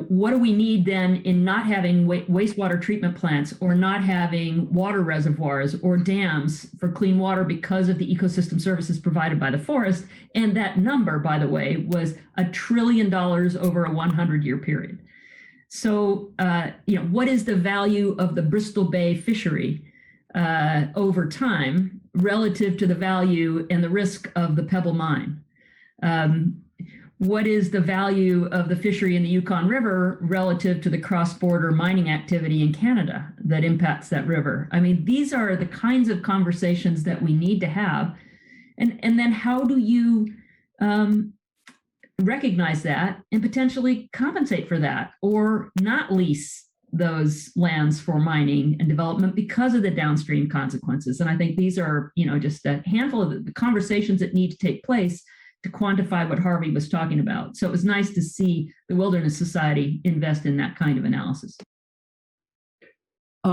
Speaker 2: what do we need then in not having wastewater treatment plants, or not having water reservoirs or dams for clean water because of the ecosystem services provided by the forest? And that number, by the way, was $1 trillion over a 100-year period. So, what is the value of the Bristol Bay fishery over time relative to the value and the risk of the Pebble Mine? What is the value of the fishery in the Yukon River relative to the cross-border mining activity in Canada that impacts that river? I mean, these are the kinds of conversations that we need to have. And then how do you recognize that and potentially compensate for that, or not lease those lands for mining and development because of the downstream consequences? And I think these are, just a handful of the conversations that need to take place to quantify what Harvey was talking about. So it was nice to see the Wilderness Society invest in that kind of analysis.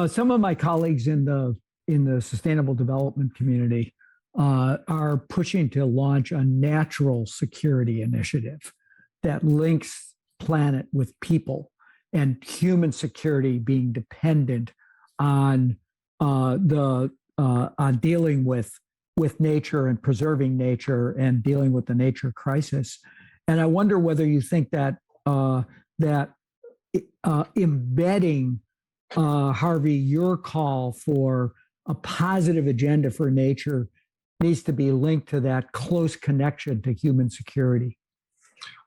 Speaker 1: Some of my colleagues in the sustainable development community are pushing to launch a natural security initiative that links planet with people, and human security being dependent on on dealing with nature and preserving nature and dealing with the nature crisis. And I wonder whether you think that embedding, Harvey, your call for a positive agenda for nature needs to be linked to that close connection to human security.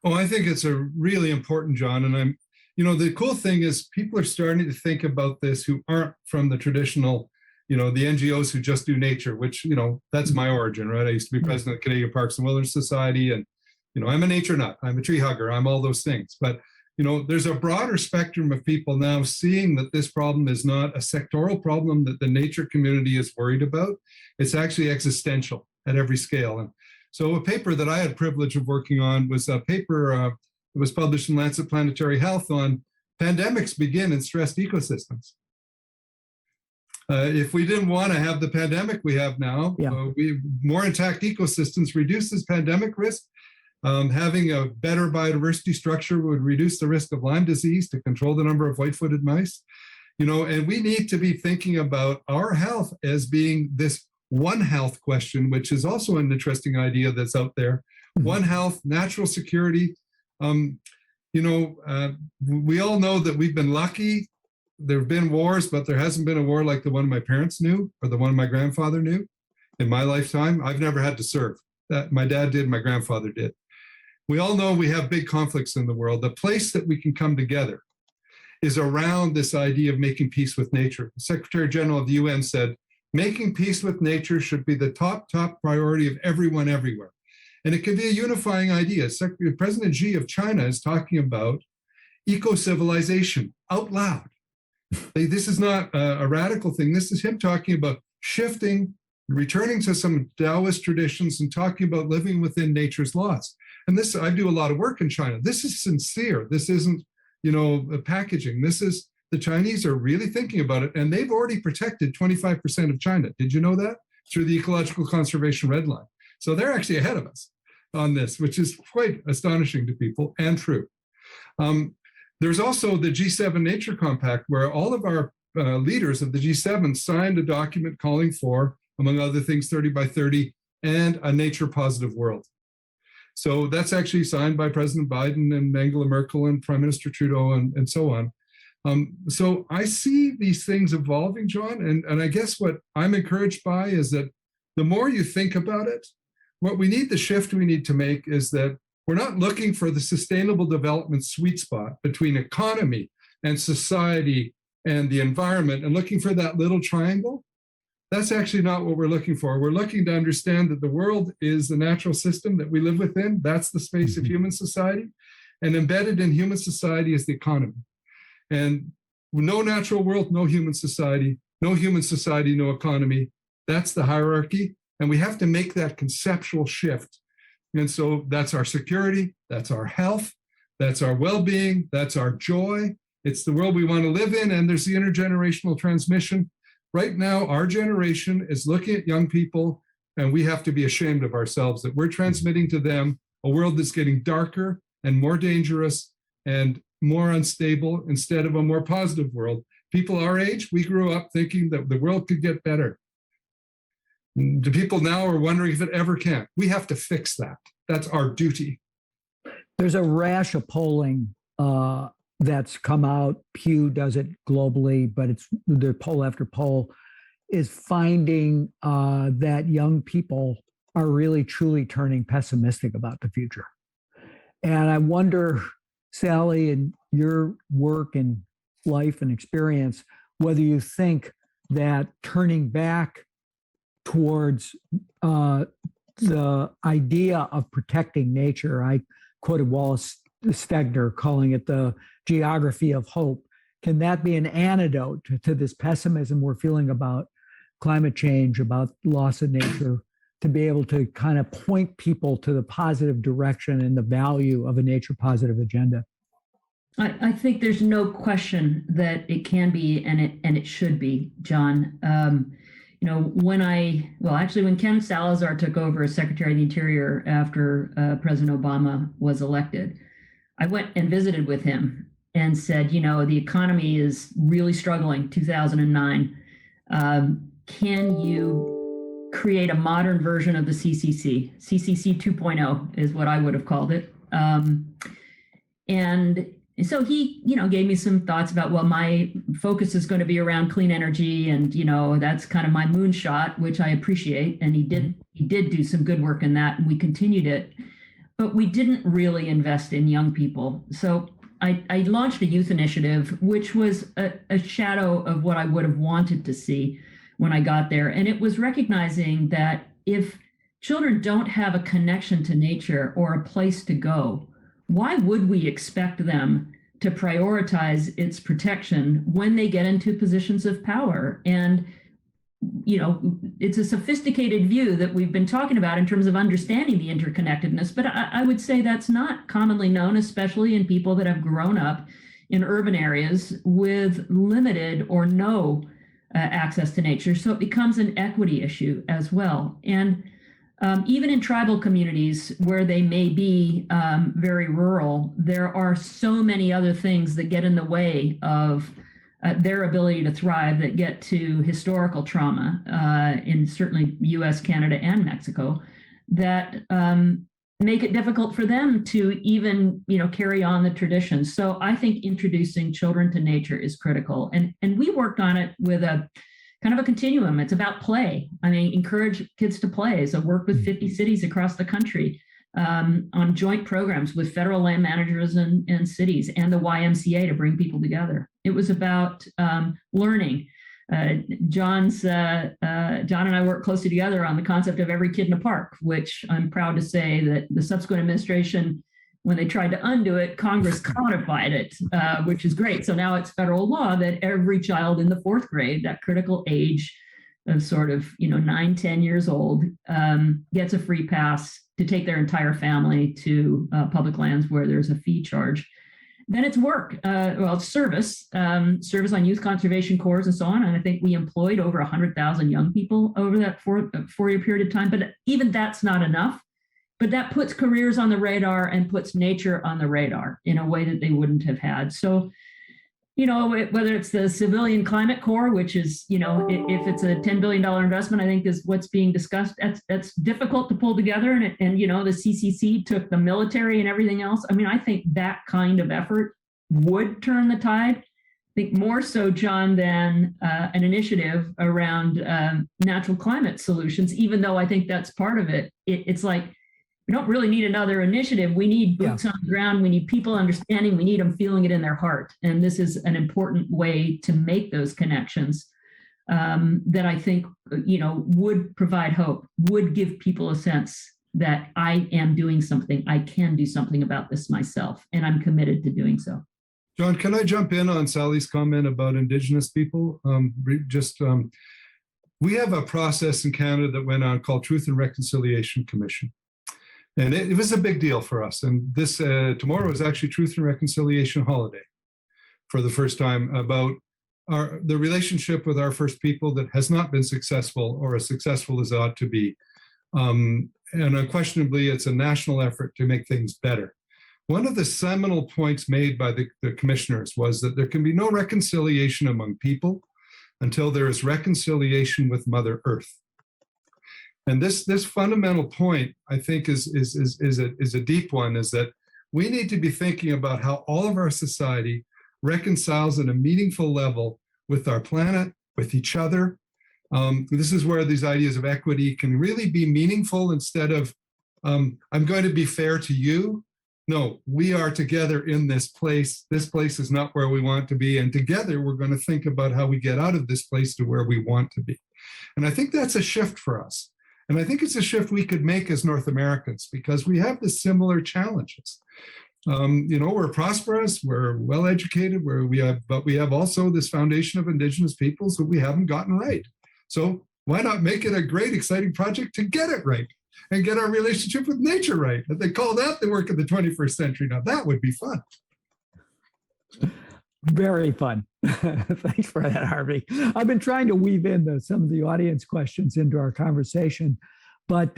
Speaker 3: Oh, I think it's a really important, John. And the cool thing is people are starting to think about this who aren't from the traditional, the NGOs who just do nature, which, that's my origin, right? I used to be president of the Canadian Parks and Wilderness Society, and, I'm a nature nut, I'm a tree hugger, I'm all those things. But, there's a broader spectrum of people now seeing that this problem is not a sectoral problem that the nature community is worried about. It's actually existential at every scale. And so a paper that I had privilege of working on was a paper that was published in Lancet Planetary Health on pandemics begin in stressed ecosystems. If we didn't want to have the pandemic we have now, more intact ecosystems reduces pandemic risk. Having a better biodiversity structure would reduce the risk of Lyme disease, to control the number of white-footed mice. And we need to be thinking about our health as being this one health question, which is also an interesting idea that's out there. One health, natural security. We all know that we've been lucky. There have been wars, but there hasn't been a war like the one my parents knew or the one my grandfather knew in my lifetime. I've never had to serve. That my dad did, my grandfather did. We all know we have big conflicts in the world. The place that we can come together is around this idea of making peace with nature. The Secretary General of the UN said, Making peace with nature should be the top priority of everyone everywhere. And it can be a unifying idea. President Xi of China is talking about eco-civilization out loud. This is not a radical thing. This is him talking about shifting, returning to some Taoist traditions and talking about living within nature's laws. And this, I do a lot of work in China. This is sincere. This isn't, packaging. This is, the Chinese are really thinking about it, and they've already protected 25% of China. Did you know that? Through the Ecological Conservation Red Line. So they're actually ahead of us on this, which is quite astonishing to people and true. There's also the G7 Nature Compact, where all of our leaders of the G7 signed a document calling for, among other things, 30 by 30 and a nature positive world. So that's actually signed by President Biden and Angela Merkel and Prime Minister Trudeau and so on. So I see these things evolving, John, and I guess what I'm encouraged by is that the more you think about it, the shift we need to make is that we're not looking for the sustainable development sweet spot between economy and society and the environment and looking for that little triangle. That's actually not what we're looking for. We're looking to understand that the world is the natural system that we live within. That's the space of human society. And embedded in human society is the economy. And no natural world, no human society, no human society, no economy. That's the hierarchy. And we have to make that conceptual shift. And so that's our security, that's our health, that's our well-being, that's our joy. It's the world we want to live in, and there's the intergenerational transmission. Right now, our generation is looking at young people, and we have to be ashamed of ourselves that we're transmitting to them a world that's getting darker and more dangerous and more unstable instead of a more positive world. People our age, we grew up thinking that the world could get better. The people now are wondering if it ever can. We have to fix that. That's our duty.
Speaker 1: There's a rash of polling that's come out. Pew does it globally, but it's the poll after poll is finding that young people are really truly turning pessimistic about the future. And I wonder, Sally, in your work and life and experience, whether you think that turning back towards the idea of protecting nature. I quoted Wallace Stegner calling it the geography of hope. Can that be an antidote to this pessimism we're feeling about climate change, about loss of nature, to be able to kind of point people to the positive direction and the value of a nature positive agenda?
Speaker 2: I think there's no question that it can be, and it should be, John. When Ken Salazar took over as Secretary of the Interior after President Obama was elected, I went and visited with him and said, the economy is really struggling, 2009. Can you create a modern version of the CCC? CCC 2.0 is what I would have called it. And so he, gave me some thoughts about, my focus is going to be around clean energy, and that's kind of my moonshot, which I appreciate. And he did do some good work in that, and we continued it, but we didn't really invest in young people. So I launched a youth initiative, which was a shadow of what I would have wanted to see when I got there, and it was recognizing that if children don't have a connection to nature or a place to go, why would we expect them to prioritize its protection when they get into positions of power? And, it's a sophisticated view that we've been talking about in terms of understanding the interconnectedness, but I would say that's not commonly known, especially in people that have grown up in urban areas with limited or no access to nature. So it becomes an equity issue as well. And even in tribal communities where they may be very rural, there are so many other things that get in the way of their ability to thrive, that get to historical trauma in certainly US, Canada, and Mexico, that make it difficult for them to even carry on the traditions. So I think introducing children to nature is critical. And we worked on it with a kind of a continuum. It's about play. Encourage kids to play. So work with 50 cities across the country on joint programs with federal land managers and cities and the YMCA to bring people together. It was about learning, John and I work closely together on the concept of every kid in a park, which I'm proud to say that the subsequent administration, when they tried to undo it, Congress codified it, which is great. So now it's federal law that every child in the 4th grade, that critical age of sort of 9, 10 years old, gets a free pass to take their entire family to public lands where there's a fee charge. Then it's work, it's service on youth conservation corps and so on. And I think we employed over 100,000 young people over that 4-year period of time. But even that's not enough. But that puts careers on the radar and puts nature on the radar in a way that they wouldn't have had. So, whether it's the Civilian Climate Corps, which is, if it's a $10 billion investment, I think is what's being discussed. That's difficult to pull together. And the CCC took the military and everything else. I mean, I think that kind of effort would turn the tide. I think more so, John, than an initiative around natural climate solutions, even though I think that's part of it. It's like, we don't really need another initiative. We need boots on the ground. We need people understanding. We need them feeling it in their heart. And this is an important way to make those connections that I think, would provide hope, would give people a sense that I am doing something. I can do something about this myself, and I'm committed to doing so.
Speaker 3: John, can I jump in on Sally's comment about Indigenous people? We have a process in Canada that went on called Truth and Reconciliation Commission. And it was a big deal for us. And this tomorrow is actually Truth and Reconciliation holiday for the first time, about the relationship with our First People that has not been successful or as successful as it ought to be. And unquestionably, it's a national effort to make things better. One of the seminal points made by the commissioners was that there can be no reconciliation among people until there is reconciliation with Mother Earth. And this fundamental point, I think, is a deep one, is that we need to be thinking about how all of our society reconciles at a meaningful level with our planet, with each other. This is where these ideas of equity can really be meaningful instead of, I'm going to be fair to you. No, we are together in this place. This place is not where we want to be. And together, we're going to think about how we get out of this place to where we want to be. And I think that's a shift for us. And I think it's a shift we could make as North Americans, because we have the similar challenges. We're prosperous, we're well-educated, but we have also this foundation of Indigenous peoples that we haven't gotten right. So why not make it a great, exciting project to get it right and get our relationship with nature right? If they call that the work of the 21st century, now that would be fun.
Speaker 1: Very fun. Thanks for that, Harvey. I've been trying to weave in some of the audience questions into our conversation, but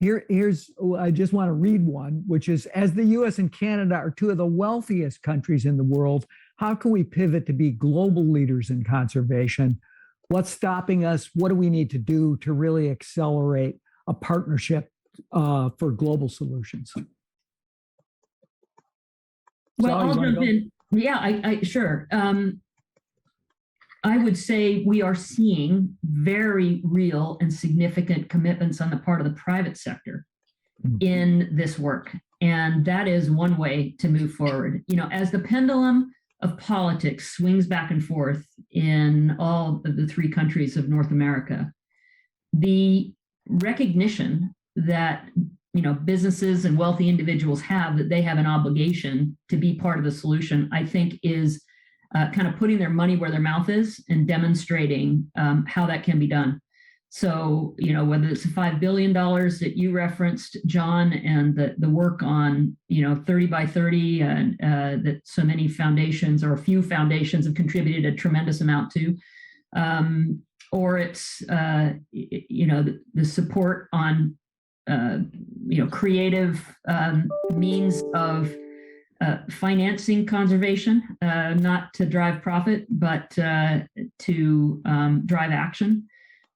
Speaker 1: here's, I just want to read one, which is, as the US and Canada are two of the wealthiest countries in the world, how can we pivot to be global leaders in conservation? What's stopping us? What do we need to do to really accelerate a partnership for global solutions?
Speaker 2: Well, I'll jump in. Yeah, I sure. I would say we are seeing very real and significant commitments on the part of the private sector in this work. And that is one way to move forward. As the pendulum of politics swings back and forth in all of the 3 countries of North America, the recognition that businesses and wealthy individuals have, that they have an obligation to be part of the solution, I think is kind of putting their money where their mouth is and demonstrating how that can be done. So, whether it's the $5 billion that you referenced, John, and the work on, 30 by 30, and that so many foundations, or a few foundations, have contributed a tremendous amount to, or it's, the support on creative means of financing conservation, not to drive profit, but to drive action.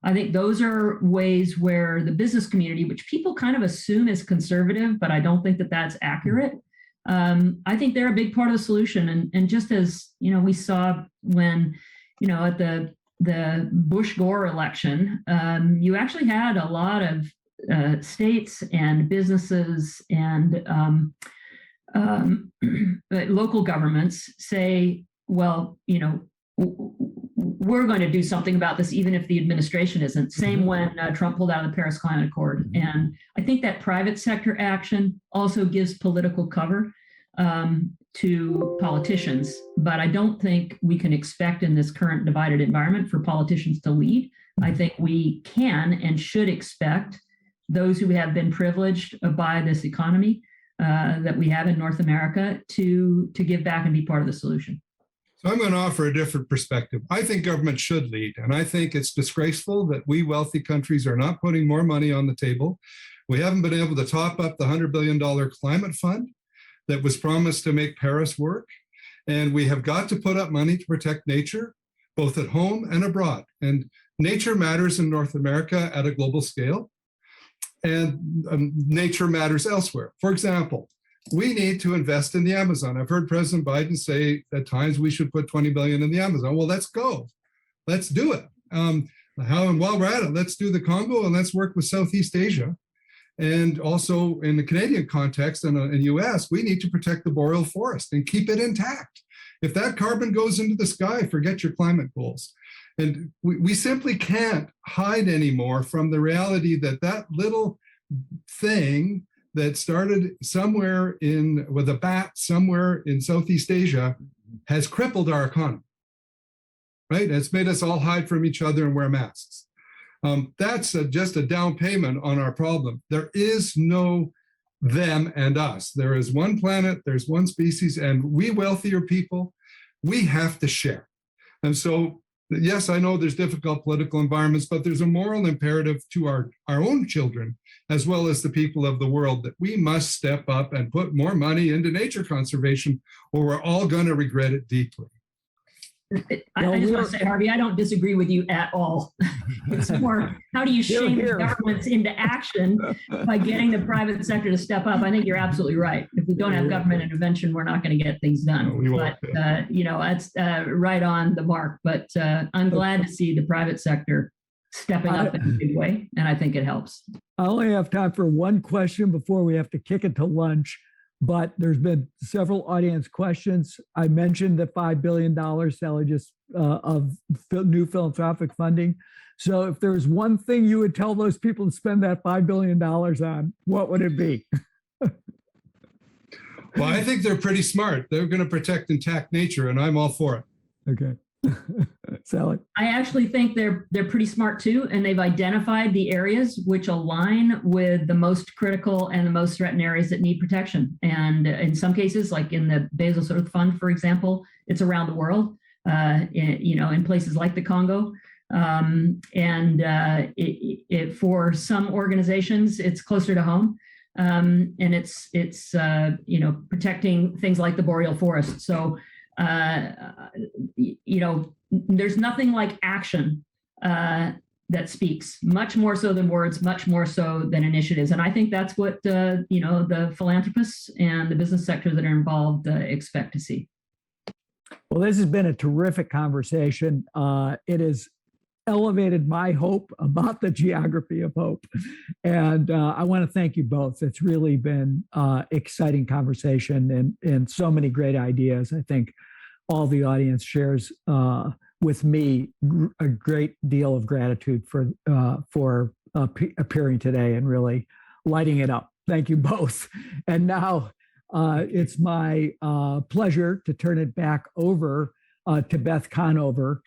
Speaker 2: I think those are ways where the business community, which people kind of assume is conservative, but I don't think that that's accurate. I think they're a big part of the solution. And just as, we saw when, at the Bush-Gore election, you actually had a lot of states and businesses and local governments say, well, we're going to do something about this, even if the administration isn't. Same when Trump pulled out of the Paris Climate Accord. And I think that private sector action also gives political cover to politicians. But I don't think we can expect in this current divided environment for politicians to lead. I think we can and should expect those who have been privileged by this economy that we have in North America to give back and be part of the solution.
Speaker 3: So I'm going to offer a different perspective. I think government should lead, and I think it's disgraceful that we wealthy countries are not putting more money on the table. We haven't been able to top up the $100 billion climate fund that was promised to make Paris work. And we have got to put up money to protect nature, both at home and abroad. And nature matters in North America at a global scale, and nature matters elsewhere. For example, we need to invest in the Amazon. I've heard President Biden say at times we should put 20 billion in the Amazon. Well, let's go. Let's do it. While we're at it, let's do the Congo and let's work with Southeast Asia. And also in the Canadian context and in US, we need to protect the boreal forest and keep it intact. If that carbon goes into the sky, forget your climate goals. And we simply can't hide anymore from the reality that that little thing that started somewhere with a bat somewhere in Southeast Asia has crippled our economy, right? It's made us all hide from each other and wear masks. That's just a down payment on our problem. There is no them and us. There is one planet, there's one species, and we wealthier people, we have to share. And so, yes, I know there's difficult political environments, but there's a moral imperative to our own children, as well as the people of the world, that we must step up and put more money into nature conservation, or we're all going to regret it deeply.
Speaker 2: I just want to say, Harvey, I don't disagree with you at all. It's more, how do you shame the governments into action by getting the private sector to step up? I think you're absolutely right. If we don't have government intervention, we're not going to get things done. But, that's right on the mark. But I'm glad to see the private sector stepping up in a big way, and I think it helps.
Speaker 1: I only have time for one question before we have to kick it to lunch. But there's been several audience questions. I mentioned the $5 billion, Sally, just of new philanthropic funding. So if there's one thing you would tell those people to spend that $5 billion on, what would it be?
Speaker 3: Well, I think they're pretty smart. They're going to protect intact nature, and I'm all for it.
Speaker 1: Okay. Sally?
Speaker 2: I actually think they're pretty smart too, and they've identified the areas which align with the most critical and the most threatened areas that need protection. And in some cases, like in the Basel Earth Fund, for example, it's around the world, in places like the Congo. For some organizations, it's closer to home. And it's protecting things like the boreal forest. So, there's nothing like action that speaks, much more so than words, much more so than initiatives. And I think that's what, the philanthropists and the business sector that are involved expect to see.
Speaker 1: Well, this has been a terrific conversation. It has elevated my hope about the geography of hope. And I want to thank you both. It's really been exciting conversation and so many great ideas. I think all the audience shares with me a great deal of gratitude for appearing today and really lighting it up. Thank you both. And now it's my pleasure to turn it back over to Beth Conover,